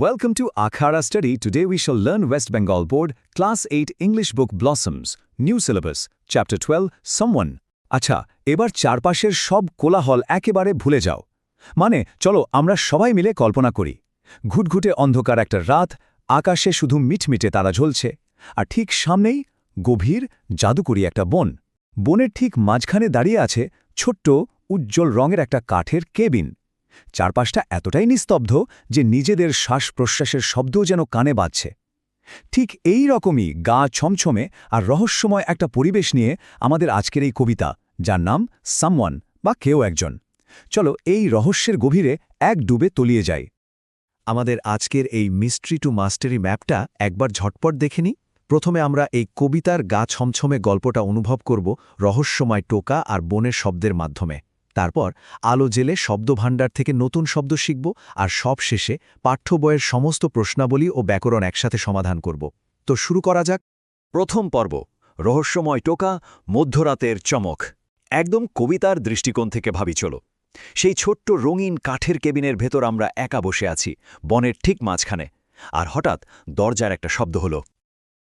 Welcome to Akhara Study. Today we shall learn West Bengal Board Class 8 English Book Blossoms, New Syllabus, Chapter 12, Someone. আচ্ছা, এবার চারপাশের সব কোলাহল একেবারে ভুলে যাও। মানে চলো আমরা সবাই মিলে কল্পনা করি। ঘুটঘুটে অন্ধকার একটা রাত, আকাশে শুধু মিটমিটে তারা ঝলছে, আর ঠিক সামনেই গভীর জাদুকরী একটা বন। বনের ঠিক মাঝখানে দাঁড়িয়ে আছে ছোট্ট উজ্জ্বল রঙের একটা কাঠের কেবিন। চারপাশটা এতটাই নিস্তব্ধ যে নিজেদের শ্বাস-প্রশ্বাসের শব্দও যেন কানে বাজছে। ঠিক এই রকমই গা ছমছমে আর রহস্যময় একটা পরিবেশ নিয়ে আমাদের আজকের এই কবিতা, যার নাম সামওয়ান বা কেউ একজন। চলো এই রহস্যের গভীরে এক ডুবে তলিয়ে যাই। আমাদের আজকের এই মিস্ট্রি টু মাস্টারি ম্যাপটা একবার ঝটপট দেখে নিই। প্রথমে আমরা এই কবিতার গা ছমছমে গল্পটা অনুভব করব রহস্যময় টোকা আর বনের শব্দের মাধ্যমে। তারপর আলো জেলে শব্দভাণ্ডার থেকে নতুন শব্দ শিখব, আর সব শেষে পাঠ্য বইয়ের সমস্ত প্রশ্নাবলী ও ব্যাকরণ একসাথে সমাধান করব। তো শুরু করা যাক। প্রথম পর্ব, রহস্যময় টোকা, মধ্যরাতের চমক। একদম কবিতার দৃষ্টিকোণ থেকে ভাবি চলো। সেই ছোট্ট রঙিন কাঠের কেবিনের ভেতর আমরা একা বসে আছি, বনের ঠিক মাঝখানে। আর হঠাৎ দরজার একটা শব্দ হলো।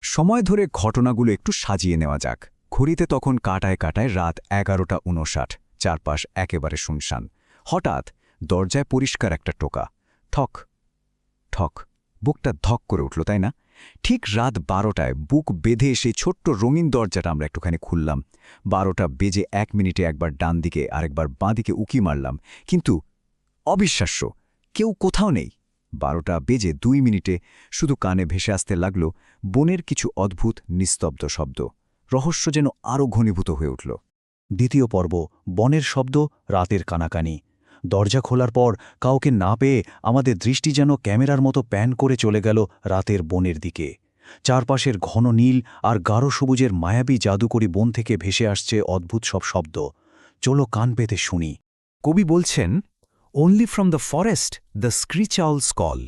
সময় ধরে ঘটনাগুলো একটু সাজিয়ে নেওয়া যাক। ঘড়িতে তখন কাটায় কাটায় রাত 11:59। চারপাশ একেবারে শুনশান। হঠাৎ দরজায় পরিষ্কার একটা টোকা। ঠক ঠক, বুকটা ধক করে উঠল, তাই না? ঠিক রাত 12টায় বুক বেঁধে সেই ছোট্ট রঙিন দরজাটা আমরা একটুখানি খুললাম। 12টা বেজে 1 মিনিটে একবার ডান দিকে আরেকবার বাঁ দিকে উকি মারলাম, কিন্তু অবিশ্বাস্য, কেউ কোথাও নেই। 12টা বেজে 2 মিনিটে শুধু কানে ভেসে আসতে লাগল বনের কিছু অদ্ভুত নিস্তব্ধ শব্দ। রহস্য যেন আরও ঘনীভূত হয়ে উঠল। দ্বিতীয় পর্ব, বনের শব্দ, রাতের কানাকানি। দরজা খোলার পর কাউকে না পেয়ে আমাদের দৃষ্টি যেন ক্যামেরার মতো প্যান করে চলে গেল রাতের বনের দিকে। চারপাশের ঘন নীল আর গাঢ় সবুজের মায়াবী জাদুকরী বন থেকে ভেসে আসছে অদ্ভুত সব শব্দ। চলো কান পেতে শুনি। কবি বলছেন, only from the forest the screech owls call,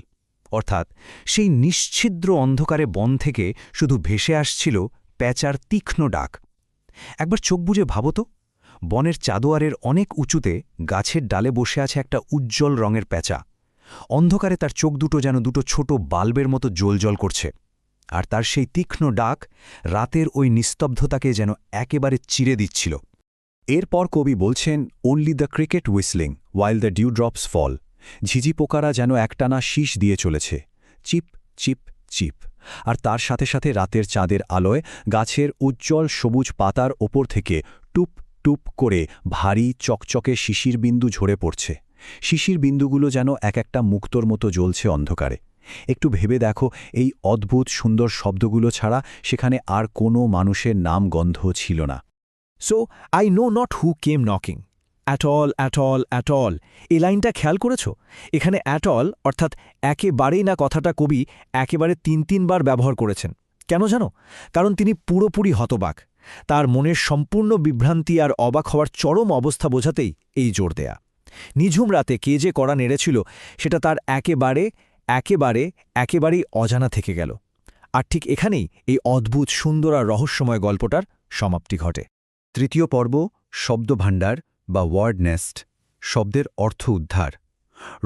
অর্থাৎ সেই নিশ্ছিদ্র অন্ধকারে বন থেকে শুধু ভেসে আসছিল প্যাঁচার তীক্ষ্ণ ডাক। একবার চোখ বুজে ভাবো তো, বনের চাদোয়ারের অনেক উঁচুতে গাছের ডালে বসে আছে একটা উজ্জ্বল রঙের প্যাঁচা। অন্ধকারে তার চোখ দুটো যেন দুটো ছোট বাল্বের মতো জ্বলজ্বল করছে, আর তার সেই তীক্ষ্ণ ডাক রাতের ওই নিস্তব্ধতাকে যেন একেবারে চিরে দিচ্ছিল। এরপর কবি বলছেন, only the cricket whistling while the dew drops fall. ঝিঝি পোকারা যেন একটানা শীষ দিয়ে চলেছে, চিপ চিপ চিপ। আর তার সাথে সাথে রাতের চাঁদের আলোয় গাছের উজ্জ্বল সবুজ পাতার ওপর থেকে টুপ টুপ করে ভারী চকচকে শিশির বিন্দু ঝরে পড়ছে। শিশির বিন্দুগুলো যেন এক একটা মুক্তোর মতো জ্বলছে অন্ধকারে। একটু ভেবে দেখো, এই অদ্ভুত সুন্দর শব্দগুলো ছাড়া সেখানে আর কোনো মানুষের নাম গন্ধ ছিল না। So I know not who came knocking, at all at all at all. এই লাইনটা খেয়াল করেছ? এখানে অ্যাট অল অর্থাৎ একেবারেই না কথাটা কবি একেবারে 3-3বার ব্যবহার করেছেন। কেন জানো? কারণ তিনি পুরোপুরি হতবাক। তার মনের সম্পূর্ণ বিভ্রান্তি আর অবাক হওয়ার চরম অবস্থা বোঝাতেই এই জোর দেয়া। নিঝুম রাতে কে যে কড়া নেড়েছিল সেটা তার একেবারেই অজানা থেকে গেল। আর ঠিক এখানেই এই অদ্ভুত সুন্দর আর রহস্যময় গল্পটার সমাপ্তি ঘটে। তৃতীয় পর্ব, শব্দভাণ্ডার বা ওয়ার্ড নেস্ট, শব্দের অর্থ উদ্ধার।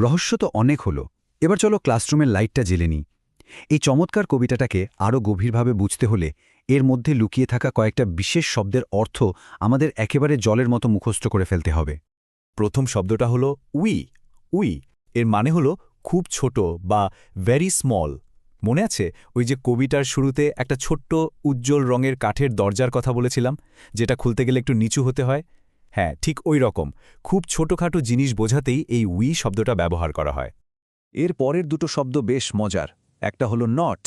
রহস্য তো অনেক হলো, এবার চলো ক্লাসরুমের লাইটটা জ্বেলে নিই। এই চমৎকার কবিতাটাকে আরও গভীরভাবে বুঝতে হলে এর মধ্যে লুকিয়ে থাকা কয়েকটা বিশেষ শব্দের অর্থ আমাদের একেবারে জলের মতো মুখস্থ করে ফেলতে হবে। প্রথম শব্দটা হলো উই। উই এর মানে হলো খুব ছোট বা ভেরি স্মল। মনে আছে ওই যে কবিতার শুরুতে একটা ছোট্ট উজ্জ্বল রঙের কাঠের দরজার কথা বলেছিলাম, যেটা খুলতে গেলে একটু নিচু হতে হয়? হ্যাঁ, ঠিক ওই রকম খুব ছোটখাটো জিনিস বোঝাতেই এই উই শব্দটা ব্যবহার করা হয়। এর পরের দুটো শব্দ বেশ মজার। একটা হলো নট,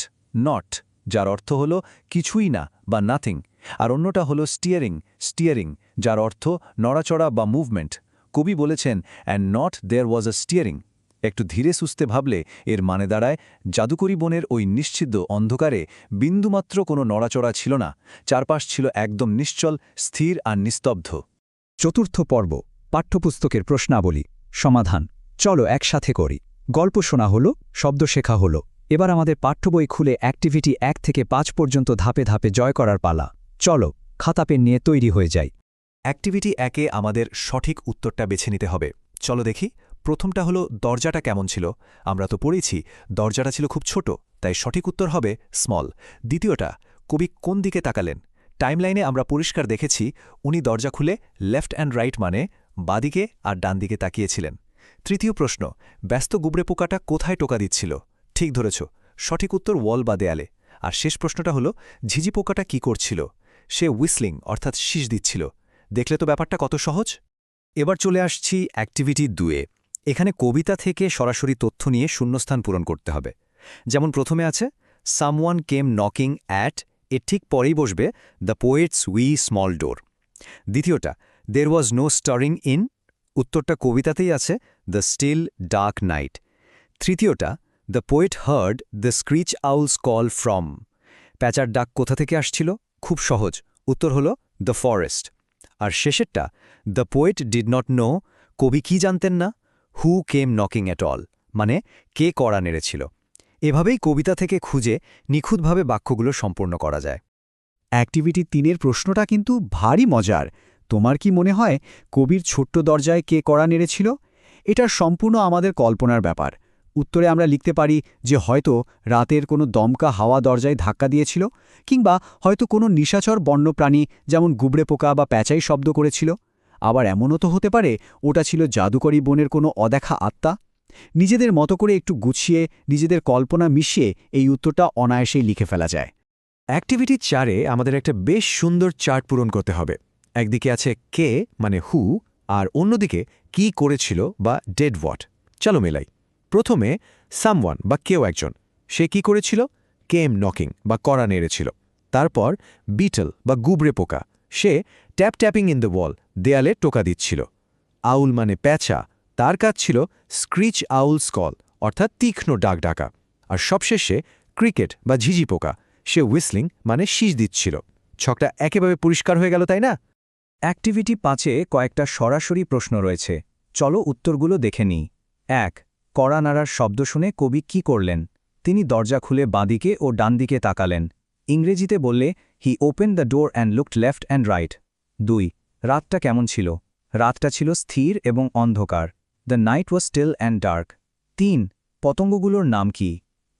নট, যার অর্থ হলো কিছুই না বা নাথিং, আর অন্যটা হলো স্টিয়ারিং, স্টিয়ারিং, যার অর্থ নড়াচড়া বা মুভমেন্ট। কবি বলেছেন, and not there was a steering. একটু ধীরে সুস্থে ভাবলে এর মানে দাঁড়ায়, জাদুকরী বনের ওই নিশ্চিদ্র অন্ধকারে বিন্দুমাত্র কোনো নড়াচড়া ছিল না। চারপাশ ছিল একদম নিশ্চল, স্থির আর নিস্তব্ধ। চতুর্থ পর্ব, পাঠ্যপুস্তকের প্রশ্নাবলী, সমাধান। চলো একসাথে করি। গল্প শোনা হলো, শব্দ শেখা হলো। এবার আমাদের পাঠ্যবই খুলে অ্যাক্টিভিটি 1 থেকে 5 পর্যন্ত ধাপে ধাপে জয় করার পালা। চলো খাতা পেন নিয়ে তৈরি হয়ে যাই। অ্যাক্টিভিটি 1-এ আমাদের সঠিক উত্তরটা বেছে নিতে হবে। চলো দেখি, প্রথমটা হলো দরজাটা কেমন ছিল। আমরা তো পড়েছি দরজাটা ছিল খুব ছোট, তাই সঠিক উত্তর হবে স্মল। দ্বিতীয়টা, কবি কোন দিকে তাকালেন। টাইমলাইনে আমরা পরিষ্কার দেখেছি উনি দরজা খুলে লেফট অ্যান্ড রাইট মানে বাদিকে আর ডান দিকে তাকিয়েছিলেন। তৃতীয় প্রশ্ন, ব্যস্ত গুবরে পোকাটা কোথায় টোকা দিচ্ছিল। ঠিক ধরেছ, সঠিক উত্তর ওয়াল বা দেয়ালে। আর শেষ প্রশ্নটা হলো ঝিঝি পোকাটা কি করছিল। সে হুইসলিং অর্থাৎ শীষ দিচ্ছিল। দেখলে তো ব্যাপারটা কত সহজ। এবার চলে আসছি অ্যাক্টিভিটি 2-এ। এখানে কবিতা থেকে সরাসরি তথ্য নিয়ে শূন্যস্থান পূরণ করতে হবে। যেমন প্রথমে আছে সামওয়ান কেম নকিং অ্যাট, এর ঠিক পরেই বসবে the poet's wee small door. দ্বিতীয়টা, there was no stirring in, উত্তরটা কবিতাতেই আছে দ্য স্টিল ডার্ক নাইট। তৃতীয়টা, the poet heard the screech owls call from, প্যাঁচার ডাক কোথা থেকে আসছিল। খুব সহজ, উত্তর হলো দ্য ফরেস্ট। আর শেষেরটা, the poet did not know, কবি কি জানতেন না, who came knocking at all, মানে কে কড়া নেড়েছিল। এভাবেই কবিতা থেকে খুঁজে নিখুঁতভাবে বাক্যগুলো সম্পূর্ণ করা যায়। অ্যাক্টিভিটি 3-এর প্রশ্নটা কিন্তু ভারী মজার। তোমার কি মনে হয় কবির ছোট্ট দরজায় কে কড়া নেড়েছিল? এটা সম্পূর্ণ আমাদের কল্পনার ব্যাপার। উত্তরে আমরা লিখতে পারি যে হয়তো রাতের কোনো দমকা হাওয়া দরজায় ধাক্কা দিয়েছিল, কিংবা হয়তো কোনো নিশাচর বন্যপ্রাণী যেমন গুবরে পোকা বা প্যাঁচাই শব্দ করেছিল। আবার এমনও তো হতে পারে ওটা ছিল জাদুকরী বনের কোনো অদেখা আত্মা। নিজেদের মতো করে একটু গুছিয়ে নিজেদের কল্পনা মিশিয়ে এই উত্তরটা অনায়াসেই লিখে ফেলা যায়। অ্যাক্টিভিটি 4-এ আমাদের একটা বেশ সুন্দর চার্ট পূরণ করতে হবে। একদিকে আছে কে মানে হু, আর অন্যদিকে কি করেছিল বা ডেড হোয়াট। চলো মেলাই। প্রথমে সামওয়ান বা কেউ একজন, সে কি করেছিল, কেম নকিং বা কড়া নেড়েছিল। তারপর বিটল বা গুবরে পোকা, সে ট্যাপ ট্যাপিং ইন দ্য ওয়াল, দেয়ালে টোকা দিচ্ছিল। আউল মানে প্যাঁচা, তার কাজ ছিল স্ক্রিচ আউলস কল অর্থাৎ তীক্ষ্ণ ডাক ডাকা। আর সবশেষে ক্রিকেট বা ঝিঝি পোকা, সে হুইসলিং মানে শীষ দিচ্ছিল। ছকটা একেবারে পরিষ্কার হয়ে গেল, তাই না? অ্যাক্টিভিটি 5-এ কয়েকটা সরাসরি প্রশ্ন রয়েছে। চলো উত্তরগুলো দেখে নিই। 1. কড়া নাড়ার শব্দ শুনে কবি কি করলেন? তিনি দরজা খুলে বাঁদিকে ও ডান দিকে তাকালেন। ইংরেজিতে বললে হি open the door and looked left and right. 2. রাতটা কেমন ছিল? রাতটা ছিল স্থির এবং অন্ধকার। The night was steel and dark. 3. পতঙ্গগুলোর নাম কি?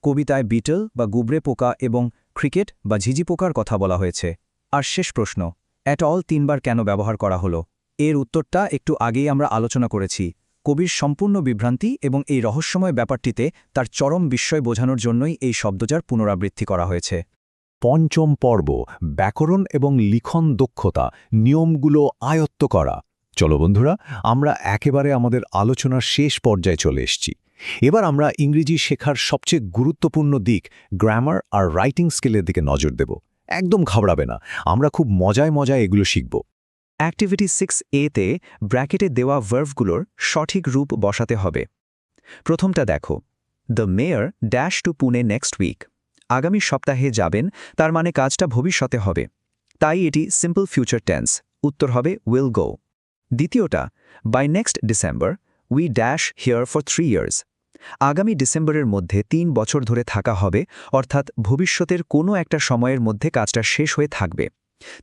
কবিতায় বিটল বা গুবরে পোকা এবং ক্রিকেট বা ঝিঝি পোকার কথা বলা হয়েছে। আর শেষ প্রশ্ন, অ্যাট অল 3 বার কেন ব্যবহার করা হলো? এর উত্তরটা একটু আগেই আমরা আলোচনা করেছি। কবির সম্পূর্ণ বিভ্রান্তি এবং এই রহস্যময় ব্যাপারটিতে তার চরম বিস্ময় বোঝানোর জন্যই এই শব্দজার পুনরাবৃত্তি করা হয়েছে। পঞ্চম পর্ব, ব্যাকরণ এবং লিখন দক্ষতা, নিয়মগুলো আয়ত্ত করা। চলো বন্ধুরা, আমরা একেবারে আমাদের আলোচনার শেষ পর্যায়ে চলে এসেছি। এবার আমরা ইংরেজি শেখার সবচেয়ে গুরুত্বপূর্ণ দিক, গ্রামার আর রাইটিং স্কিলের দিকে নজর দেব। একদম ঘাবড়াবে না, আমরা খুব মজায় মজায় এগুলো শিখব। অ্যাক্টিভিটি 6A-তে ব্র্যাকেটে দেওয়া ভার্ভগুলোর সঠিক রূপ বসাতে হবে। প্রথমটা দেখো, the mayor dash to Pune next week. আগামী সপ্তাহে যাবেন, তার মানে কাজটা ভবিষ্যতে হবে, তাই এটি সিম্পল ফিউচার টেন্স। উত্তর হবে উইল গো। দ্বিতীয়টা, by next December we dash here for 3 years. আগামী ডিসেম্বরের মধ্যে 3 বছর ধরে থাকা হবে, অর্থাৎ ভবিষ্যতের কোনো একটা সময়ের মধ্যে কাজটা শেষ হয়ে থাকবে,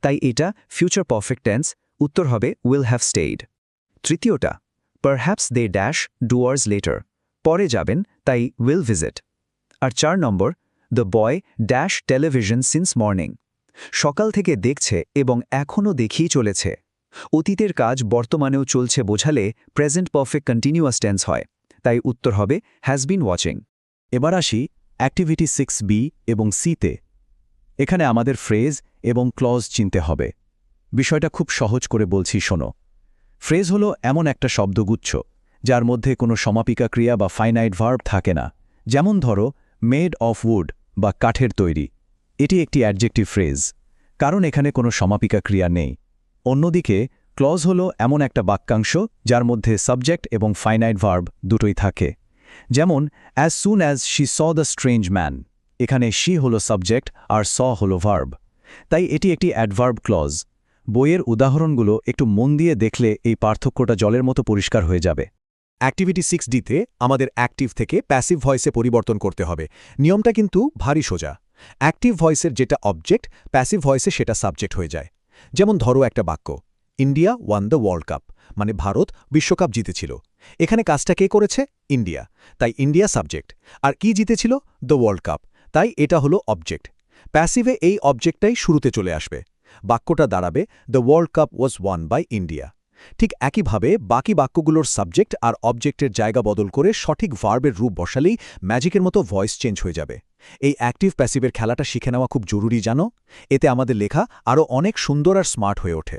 তাই এটা ফিউচার পারফেক্ট টেন্স। উত্তর হবে উইল হ্যাভ স্টেইড। তৃতীয়টা, পারহ্যাপস দে ড্যাশ ডুয়ার্স লেটার। পরে যাবেন, তাই উইল ভিজিট। আর 4 নম্বর, the boy dash television since morning. সকাল থেকে দেখছে এবং এখনও দেখিয়ে চলেছে। অতীতের কাজ বর্তমানেও চলছে বোঝালে প্রেজেন্ট পারফেক্ট কন্টিনিউয়াস টেন্স হয়, তাই উত্তর হবে হ্যাজ বিন ওয়াচিং। এবার আসি অ্যাক্টিভিটি 6B এবং C-তে। এখানে আমাদের ফ্রেজ এবং ক্লজ চিনতে হবে। বিষয়টা খুব সহজ করে বলছি, শোনো। ফ্রেজ হলো এমন একটা শব্দগুচ্ছ যার মধ্যে কোনো সমাপিকা ক্রিয়া বা ফাইনাইট ভার্ব থাকে না। যেমন ধরো মেড অফ উড বা কাঠের তৈরি, এটি একটি অ্যাডজেক্টিভ ফ্রেজ, কারণ এখানে কোনো সমাপিকা ক্রিয়া নেই। অন্যদিকে ক্লজ হলো এমন একটা বাক্যাংশ যার মধ্যে সাবজেক্ট এবং ফাইনাইট ভার্ব দুটোই থাকে। যেমন as soon as she saw the strange man, এখানে শি হলো সাবজেক্ট আর স হলো ভার্ব, তাই এটি একটি অ্যাডভার্ব ক্লজ। বইয়ের উদাহরণগুলো একটু মন দিয়ে দেখলে এই পার্থক্যটা জলের মতো পরিষ্কার হয়ে যাবে। অ্যাক্টিভিটি 6D-তে আমাদের অ্যাক্টিভ থেকে প্যাসিভ ভয়েসে পরিবর্তন করতে হবে। নিয়মটা কিন্তু ভারী সোজা। অ্যাক্টিভ ভয়েসের যেটা অবজেক্ট, প্যাসিভ ভয়েসে সেটা সাবজেক্ট হয়ে যায়। যেমন ধরো একটা বাক্য, India one the world cup, মানে ভারত বিশ্বকাপ জিতেছিল। এখানে কাজটা কে করেছে? ইন্ডিয়া, তাই ইন্ডিয়া সাবজেক্ট। আর কি জিতেছিল? দ্য ওয়ার্ল্ড কাপ, তাই এটা হলো অবজেক্ট। প্যাসিভে এই অবজেক্টটাই শুরুতে চলে আসবে। বাক্যটা দাঁড়াবে the world cup was won by India. ঠিক একইভাবে বাকি বাক্যগুলোর সাবজেক্ট আর অবজেক্টের জায়গা বদল করে সঠিক ভার্বের রূপ বসালেই ম্যাজিকের মতো ভয়েস চেঞ্জ হয়ে যাবে। এই অ্যাক্টিভ প্যাসিভের খেলাটা শিখে নেওয়া খুব জরুরি জানো? এতে আমাদের লেখা আরও অনেক সুন্দর আর স্মার্ট হয়ে ওঠে।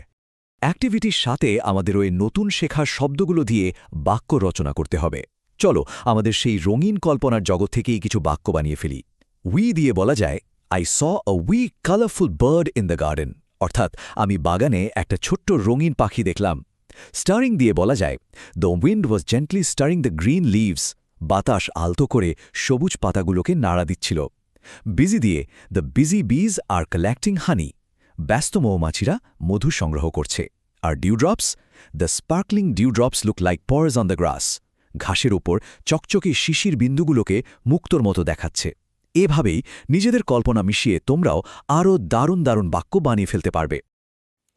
অ্যাক্টিভিটির সাথে আমাদের ওই নতুন শেখার শব্দগুলো দিয়ে বাক্য রচনা করতে হবে। চলো আমাদের সেই রঙিন কল্পনার জগৎ থেকেই কিছু বাক্য বানিয়ে ফেলি। উই দিয়ে বলা যায় I saw a we colourful bird in the garden, অর্থাৎ আমি বাগানে একটা ছোট্ট রঙিন পাখি দেখলাম। স্টারিং দিয়ে বলা যায় the wind was gently stirring the green leaves, বাতাস আলতো করে সবুজ পাতাগুলোকে নাড়া দিচ্ছিল। বিজি দিয়ে দ্য বিজি বিজ আর কালেক্টিং হানি, ব্যস্ত মৌমাছিরা মধু সংগ্রহ করছে। আর dewdrops, the sparkling dewdrops look like pearls on the grass, ঘাসের ওপর চকচকে শিশির বিন্দুগুলোকে মুক্তোর মতো দেখাচ্ছে। এভাবেই নিজেদের কল্পনা মিশিয়ে তোমরাও আরও দারুণ দারুণ বাক্য বানিয়ে ফেলতে পারবে।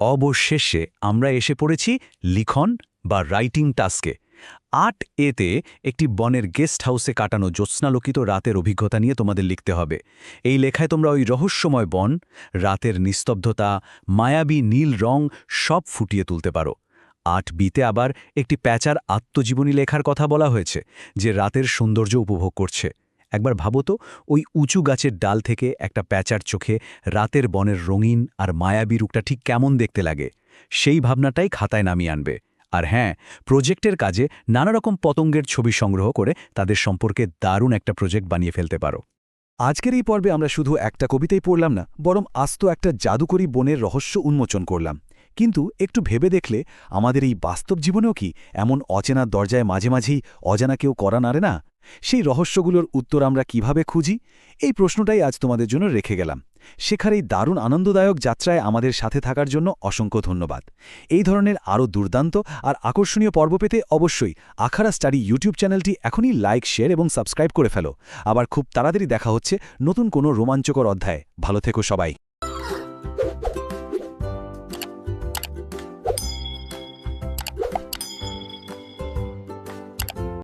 অবশেষে আমরা এসে পড়েছি লিখন বা রাইটিং টাস্কে। ৮ এতে একটি বনের গেস্ট হাউসে কাটানো জ্যোৎস্নালোকিত রাতের অভিজ্ঞতা নিয়ে তোমাদের লিখতে হবে। এই লেখায় তোমরা ওই রহস্যময় বন, রাতের নিস্তব্ধতা, মায়াবী নীল রং সব ফুটিয়ে তুলতে পারো। ৮ বিতে আবার একটি প্যাঁচার আত্মজীবনী লেখার কথা বলা হয়েছে, যে রাতের সৌন্দর্য উপভোগ করছে। একবার ভাবো তো, ওই উঁচু গাছের ডাল থেকে একটা প্যাঁচার চোখে রাতের বনের রঙিন আর মায়াবী রূপটা ঠিক কেমন দেখতে লাগে। সেই ভাবনাটাই খাতায় নামিয়ে আনবে। আর হ্যাঁ, প্রজেক্টের কাজে নানারকম পতঙ্গের ছবি সংগ্রহ করে তাদের সম্পর্কে দারুণ একটা প্রজেক্ট বানিয়ে ফেলতে পারো। আজকের এই পর্বে আমরা শুধু একটা কবিতাই পড়লাম না, বরং আস্ত একটা জাদুকরী বনের রহস্য উন্মোচন করলাম। কিন্তু একটু ভেবে দেখলে আমাদের এই বাস্তব জীবনেও কি এমন অচেনা দরজায় মাঝে মাঝেই অজানা কেউ করা নাড়ে না? সেই রহস্যগুলোর উত্তর আমরা কিভাবে খুঁজি? এই প্রশ্নটাই আজ তোমাদের জন্য রেখে গেলাম। শেখার এই দারুণ আনন্দদায়ক যাত্রায় আমাদের সাথে থাকার জন্য অসংখ্য ধন্যবাদ। এই ধরনের আরও দুর্দান্ত আর আকর্ষণীয় পর্ব পেতে অবশ্যই আখাড়া স্টাডি ইউটিউব চ্যানেলটি এখনই লাইক, শেয়ার এবং সাবস্ক্রাইব করে ফেলো। আবার খুব তাড়াতাড়ি দেখা হচ্ছে নতুন কোনো রোমাঞ্চকর অধ্যায়ে। ভালো থেকো সবাই।